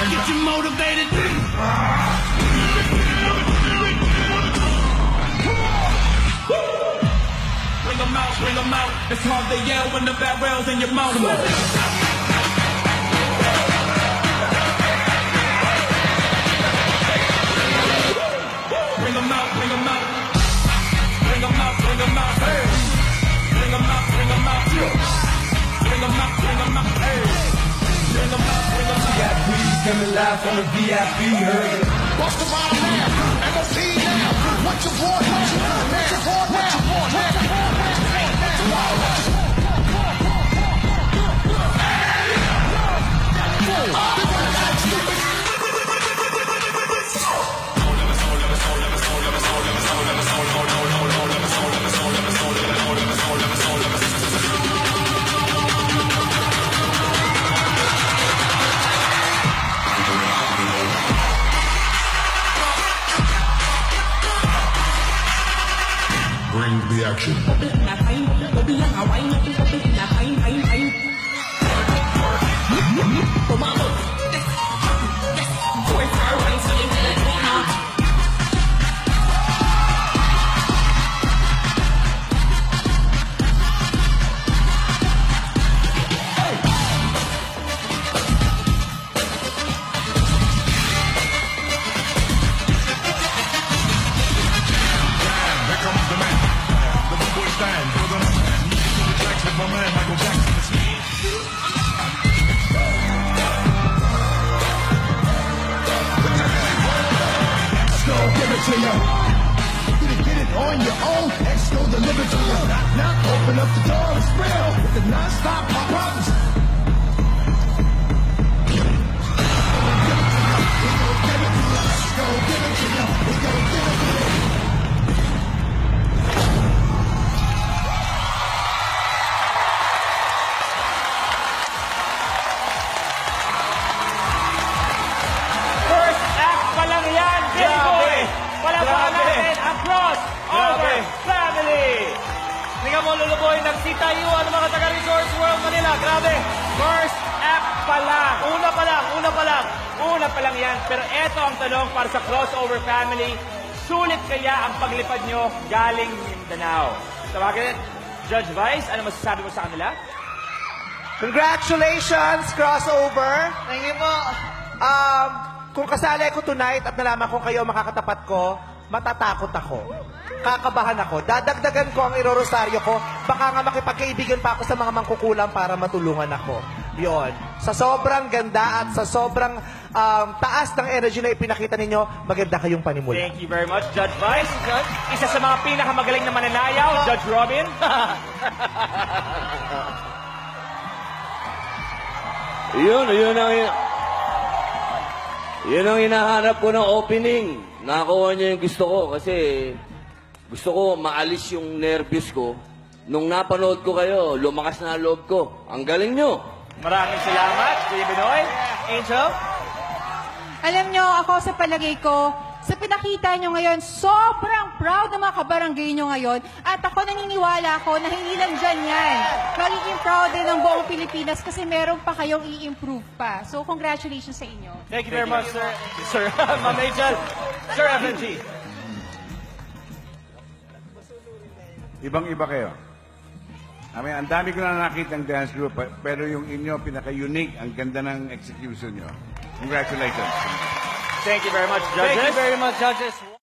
Get you motivated. Bring 'em out. It's hard to yell when the barrel's in your mouth. Bring 'em out, bring 'em out. Bring 'em out, bring 'em out. Hey. Bring 'em out, bring 'em out. Bring 'em out, bring 'em out. Hey. Bring 'em out, bring 'em out. VIP coming live from the VIP, heard it. What's the bottom now? MOP now. What you want? What you want now? What you want now? What you want now? What you want now? Bring the action. To you. Get it on your own. X go deliver to you. Knock, open up the door. It's real. With the non-stop problems. First act pa lang yan, J-Boy! Palapakan natin ang crossover family! Tingnan mo, luluboy, nagsitayuan ng mga taga-Resorts World Manila. Grabe! First act pa lang. Una pa lang yan. Pero eto ang tanong para sa crossover family. Sulit kaya ang paglipad nyo galing Mindanao? Tawagin, Judge Vice, ano masasabi mo sa kanila? Congratulations, crossover! Thank you po. Kung kasali ko tonight at nalaman kong kayo makakatapat ko, matatakot ako. Kakabahan ako. Dadagdagan ko ang irorosaryo ko. Baka nga makipagkaibigan pa ako sa mga mangkukulam para matulungan ako. Yon. Sa sobrang ganda at sa sobrang taas ng energy na ipinakita ninyo, maganda kayong panimula. Thank you very much, Judge Vice. Isa sa mga pinakamagaling na mananayaw, Judge Robin. Yun ang hinahanap ko ng opening. Nakakuha niya yung gusto ko kasi gusto ko maalis yung nervous ko. Nung napanood ko kayo, lumakas na loob ko. Ang galing nyo. Maraming salamat, Kuya Binoy. Angel? Alam nyo, ako sa palagay ko, sa pinakita nyo ngayon, sobrang proud ng mga kabarangay nyo ngayon. At ako naniniwala ako na hindi lang dyan yan. Magiging proud din ng buong Pilipinas kasi meron pa kayong i-improve pa. So, congratulations sa inyo. Thank you very much, sir. Sir, Ma'am Angel. Sir FNG. Ibang-iba kayo. I mean, ang dami ko na nakita ng dance group, pero yung inyo, pinaka-unique, ang ganda ng execution nyo. Congratulations. Thank you very much, judges. Thank you very much, judges.